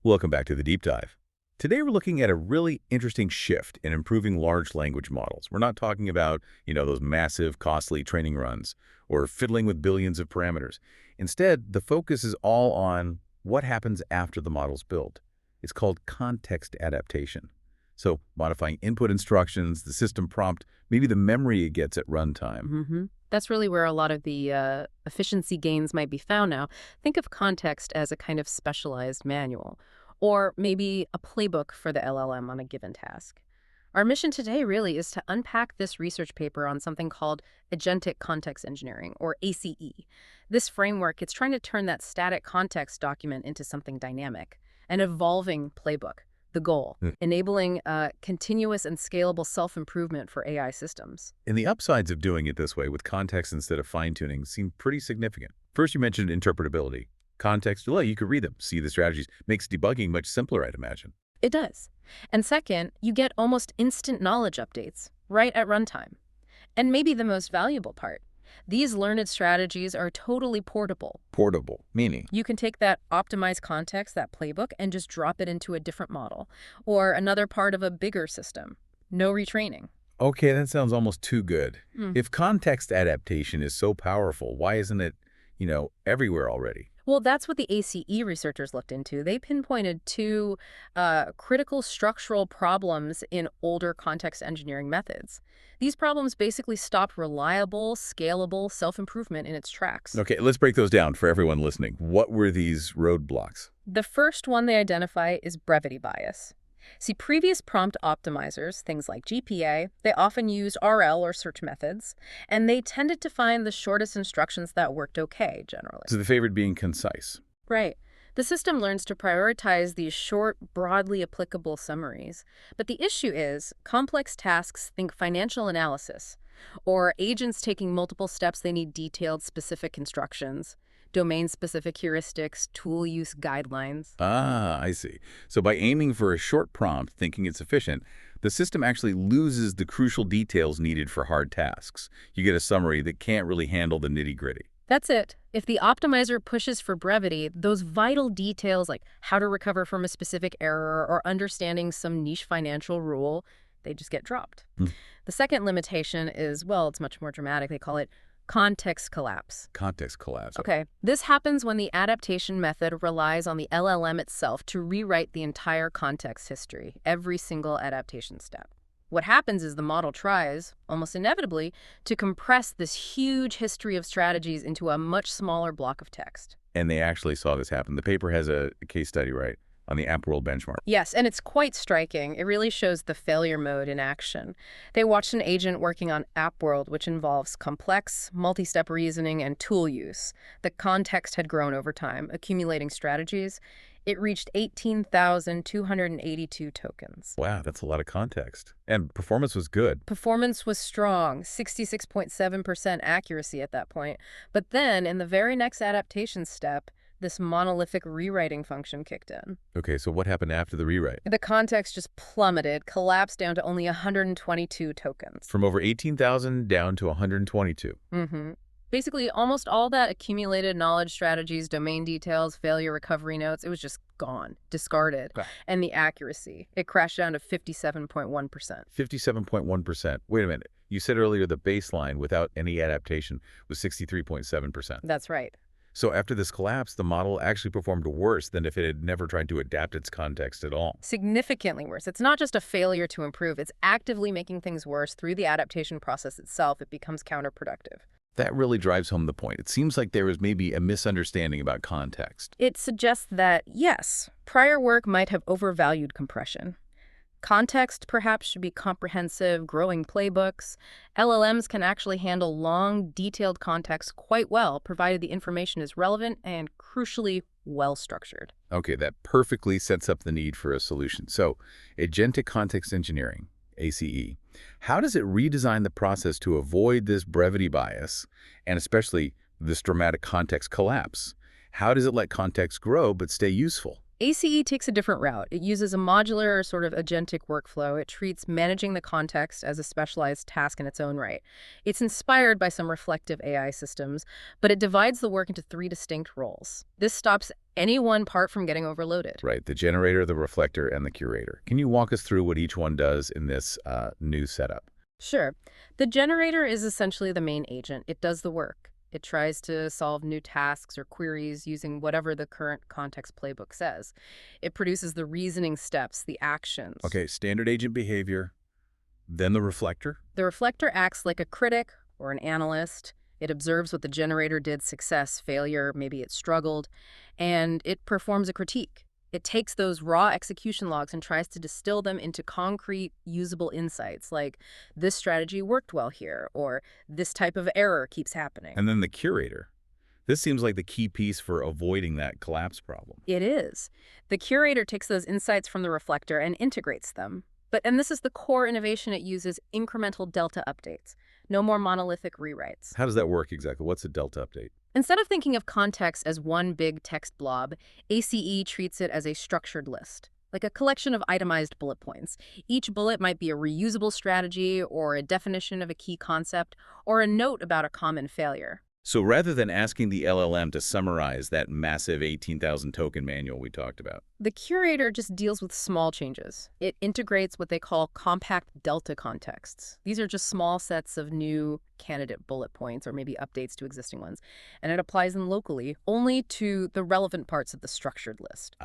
Welcome back to the Deep Dive. Today we're looking at a really interesting shift in improving large language models. We're not talking about, those massive, costly training runs or fiddling with billions of parameters. Instead, the focus is all on what happens after the model's built. It's called context adaptation. So modifying input instructions, the system prompt, maybe the memory it gets at runtime. That's really where a lot of the efficiency gains might be found now. Think of context as a kind of specialized manual, or maybe a playbook for the LLM on a given task. Our mission today really is to unpack this research paper on something called Agentic Context Engineering, or ACE. This framework, it's trying to turn that static context document into something dynamic, an evolving playbook. The goal, enabling continuous and scalable self-improvement for AI systems. And the upsides of doing it this way with context instead of fine-tuning seem pretty significant. First, you mentioned interpretability. Context, you could read them, see the strategies. Makes debugging much simpler, I'd imagine. It does. And second, you get almost instant knowledge updates right at runtime. And maybe the most valuable part, these learned strategies are totally portable. Portable, meaning? You can take that optimized context, that playbook, and just drop it into a different model or another part of a bigger system. No retraining. Okay, that sounds almost too good. If context adaptation is so powerful, why isn't it, everywhere already? Well, that's what the ACE researchers looked into. They pinpointed two critical structural problems in older context engineering methods. These problems basically stopped reliable, scalable self-improvement in its tracks. Okay, let's break those down for everyone listening. What were these roadblocks? The first one they identify is brevity bias. See, previous prompt optimizers, things like GPA, they often used RL or search methods, and they tended to find the shortest instructions that worked okay, generally. So the favorite being concise. Right. The system learns to prioritize these short, broadly applicable summaries. But the issue is, complex tasks think financial analysis, or agents taking multiple steps, they need detailed, specific instructions. Domain-specific heuristics, tool use guidelines. Ah, I see. So by aiming for a short prompt, thinking it's efficient, the system actually loses the crucial details needed for hard tasks. You get a summary that can't really handle the nitty-gritty. That's it. If the optimizer pushes for brevity, those vital details like how to recover from a specific error or understanding some niche financial rule, they just get dropped. The second limitation is, it's much more dramatic. They call it context collapse. Context collapse. Okay. This happens when the adaptation method relies on the LLM itself to rewrite the entire context history, every single adaptation step. What happens is the model tries, almost inevitably, to compress this huge history of strategies into a much smaller block of text. And they actually saw this happen. The paper has a case study, right, on the AppWorld benchmark. Yes, and it's quite striking. It really shows the failure mode in action. They watched an agent working on AppWorld, which involves complex, multi-step reasoning and tool use. The context had grown over time, accumulating strategies. It reached 18,282 tokens. Wow, that's a lot of context. And performance was good. Performance was strong, 66.7% accuracy at that point. But then, in the very next adaptation step, this monolithic rewriting function kicked in. Okay, so what happened after the rewrite? The context just plummeted, collapsed down to only 122 tokens. From over 18,000 down to 122. Basically, almost all that accumulated knowledge strategies, domain details, failure recovery notes, it was just gone, discarded. And the accuracy, it crashed down to 57.1%. 57.1%. Wait a minute. You said earlier the baseline without any adaptation was 63.7%. That's right. So after this collapse, the model actually performed worse than if it had never tried to adapt its context at all. Significantly worse. It's not just a failure to improve. It's actively making things worse through the adaptation process itself. It becomes counterproductive. That really drives home the point. It seems like there was maybe a misunderstanding about context. It suggests that, yes, prior work might have overvalued compression. Context perhaps should be comprehensive, growing playbooks. LLMs can actually handle long, detailed context quite well, provided the information is relevant and, crucially, well-structured. Okay, that perfectly sets up the need for a solution. So, Agentic Context Engineering, ACE, how does it redesign the process to avoid this brevity bias and especially this dramatic context collapse? How does it let context grow but stay useful? ACE takes a different route. It uses a modular sort of agentic workflow. It treats managing the context as a specialized task in its own right. It's inspired by some reflective AI systems, but it divides the work into three distinct roles. This stops any one part from getting overloaded. Right, the generator, the reflector, and the curator. Can you walk us through what each one does in this new setup? Sure. The generator is essentially the main agent. It does the work. It tries to solve new tasks or queries using whatever the current context playbook says. It produces the reasoning steps, the actions. Okay, standard agent behavior, then the reflector. The reflector acts like a critic or an analyst. It observes what the generator did, success, failure, maybe it struggled, and it performs a critique. It takes those raw execution logs and tries to distill them into concrete, usable insights like this strategy worked well here, or this type of error keeps happening. And then the curator. This seems like the key piece for avoiding that collapse problem. It is. The curator takes those insights from the reflector and integrates them. And this is the core innovation. It uses incremental delta updates. No more monolithic rewrites. How does that work exactly? What's a delta update? Instead of thinking of context as one big text blob, ACE treats it as a structured list, like a collection of itemized bullet points. Each bullet might be a reusable strategy or a definition of a key concept or a note about a common failure. So rather than asking the LLM to summarize that massive 18,000 token manual we talked about, The curator just deals with small changes. It integrates what they call compact delta contexts. These are just small sets of new candidate bullet points or maybe updates to existing ones, and it applies them locally only to the relevant parts of the structured list.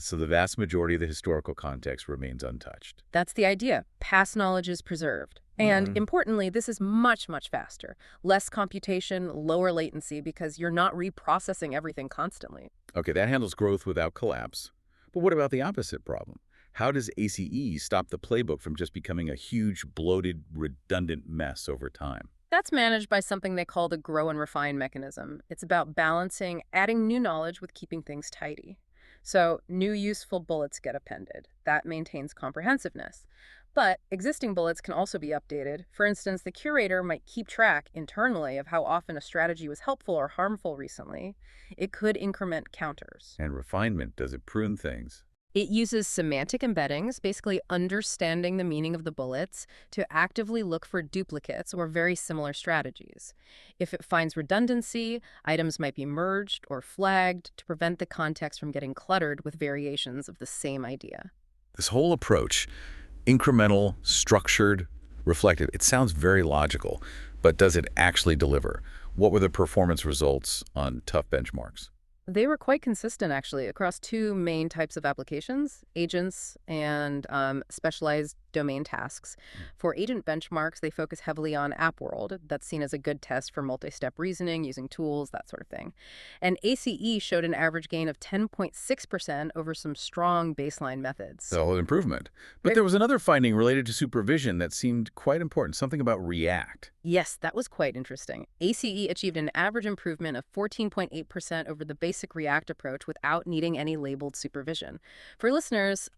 so the vast majority of the historical context remains untouched. That's the idea. Past knowledge is preserved. And importantly, this is much, much faster. Less computation, lower latency, because you're not reprocessing everything constantly. Okay, that handles growth without collapse. But what about the opposite problem? How does ACE stop the playbook from just becoming a huge, bloated, redundant mess over time? That's managed by something they call the grow and refine mechanism. It's about balancing adding new knowledge with keeping things tidy. So new useful bullets get appended. That maintains comprehensiveness. But existing bullets can also be updated. For instance, the curator might keep track internally of how often a strategy was helpful or harmful recently. It could increment counters. And refinement, does it prune things? It uses semantic embeddings, basically understanding the meaning of the bullets, to actively look for duplicates or very similar strategies. If it finds redundancy, items might be merged or flagged to prevent the context from getting cluttered with variations of the same idea. This whole approach, incremental, structured, reflective, it sounds very logical, but does it actually deliver? What were the performance results on tough benchmarks? They were quite consistent, actually, across two main types of applications, agents and specialized domain tasks. For agent benchmarks, they focus heavily on AppWorld. That's seen as a good test for multi-step reasoning, using tools, that sort of thing. And ACE showed an average gain of 10.6% over some strong baseline methods. So an improvement. But there was another finding related to supervision that seemed quite important, something about React. Yes, that was quite interesting. ACE achieved an average improvement of 14.8% over the basic React approach without needing any labeled supervision. For listeners,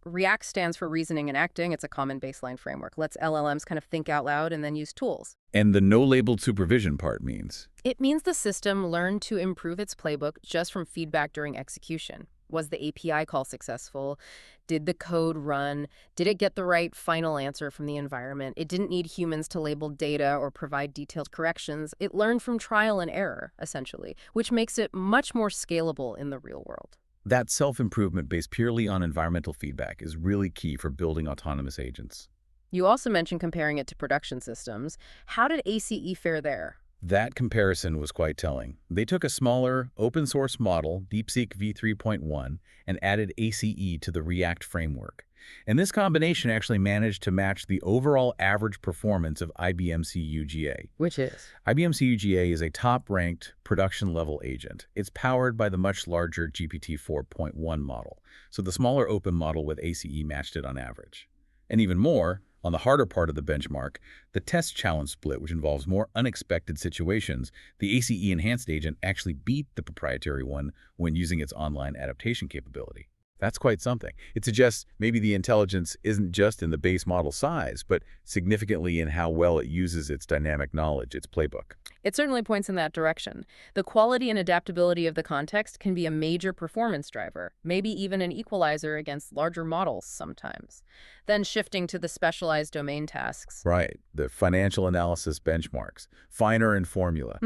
React stands for reasoning and acting. It's a common baseline framework. Lets LLMs kind of think out loud and then use tools. And the no-labeled supervision part means? It means the system learned to improve its playbook just from feedback during execution. Was the API call successful? Did the code run? Did it get the right final answer from the environment? It didn't need humans to label data or provide detailed corrections. It learned from trial and error, essentially, which makes it much more scalable in the real world. That self-improvement based purely on environmental feedback is really key for building autonomous agents. You also mentioned comparing it to production systems. How did ACE fare there? That comparison was quite telling. They took a smaller, open-source model, DeepSeek v3.1, and added ACE to the React framework. And this combination actually managed to match the overall average performance of IBM CUGA. Which is? IBM CUGA is a top-ranked production-level agent. It's powered by the much larger GPT 4.1 model, so the smaller open model with ACE matched it on average. And even more, on the harder part of the benchmark, the test challenge split, which involves more unexpected situations, the ACE enhanced agent actually beat the proprietary one when using its online adaptation capability. That's quite something. It suggests maybe the intelligence isn't just in the base model size, but significantly in how well it uses its dynamic knowledge, its playbook. It certainly points in that direction. The quality and adaptability of the context can be a major performance driver, maybe even an equalizer against larger models sometimes. Then shifting to the specialized domain tasks. Right. The financial analysis benchmarks, finer in formula.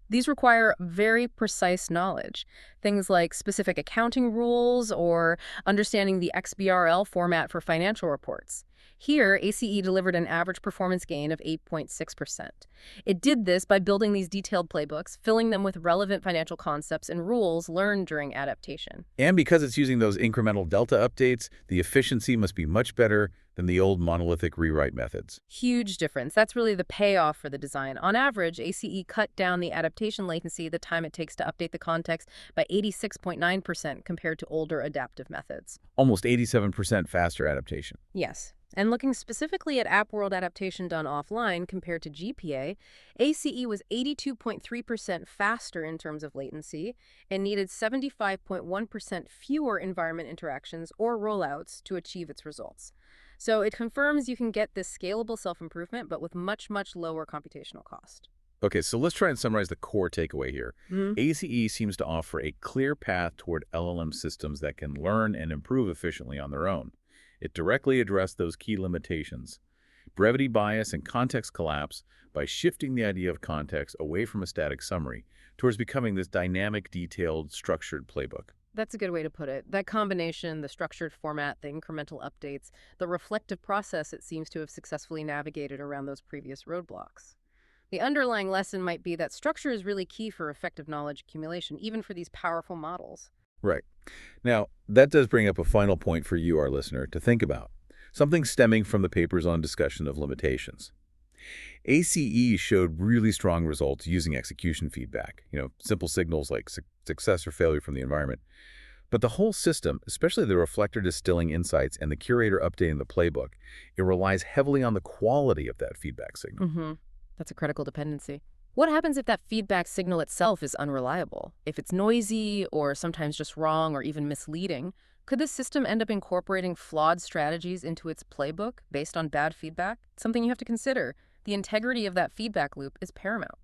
These require very precise knowledge, things like specific accounting rules or understanding the XBRL format for financial reports. Here, ACE delivered an average performance gain of 8.6%. It did this by building these detailed playbooks, filling them with relevant financial concepts and rules learned during adaptation. And because it's using those incremental delta updates, the efficiency must be much better than the old monolithic rewrite methods. Huge difference. That's really the payoff for the design. On average, ACE cut down the adaptation latency, the time it takes to update the context, by 86.9% compared to older adaptive methods. Almost 87% faster adaptation. Yes. And looking specifically at AppWorld adaptation done offline compared to GPA, ACE was 82.3% faster in terms of latency and needed 75.1% fewer environment interactions or rollouts to achieve its results. So it confirms you can get this scalable self-improvement, but with much, much lower computational cost. Okay, so let's try and summarize the core takeaway here. ACE seems to offer a clear path toward LLM systems that can learn and improve efficiently on their own. It directly addressed those key limitations, brevity bias and context collapse, by shifting the idea of context away from a static summary towards becoming this dynamic, detailed, structured playbook. That's a good way to put it. That combination, the structured format, the incremental updates, the reflective process, it seems to have successfully navigated around those previous roadblocks. The underlying lesson might be that structure is really key for effective knowledge accumulation, even for these powerful models. Right. Now, that does bring up a final point for you, our listener, to think about. Something stemming from the papers on discussion of limitations. ACE showed really strong results using execution feedback, simple signals like success or failure from the environment. But the whole system, especially the reflector distilling insights and the curator updating the playbook, it relies heavily on the quality of that feedback signal. That's a critical dependency. What happens if that feedback signal itself is unreliable? If it's noisy or sometimes just wrong or even misleading, could the system end up incorporating flawed strategies into its playbook based on bad feedback? It's something you have to consider. The integrity of that feedback loop is paramount.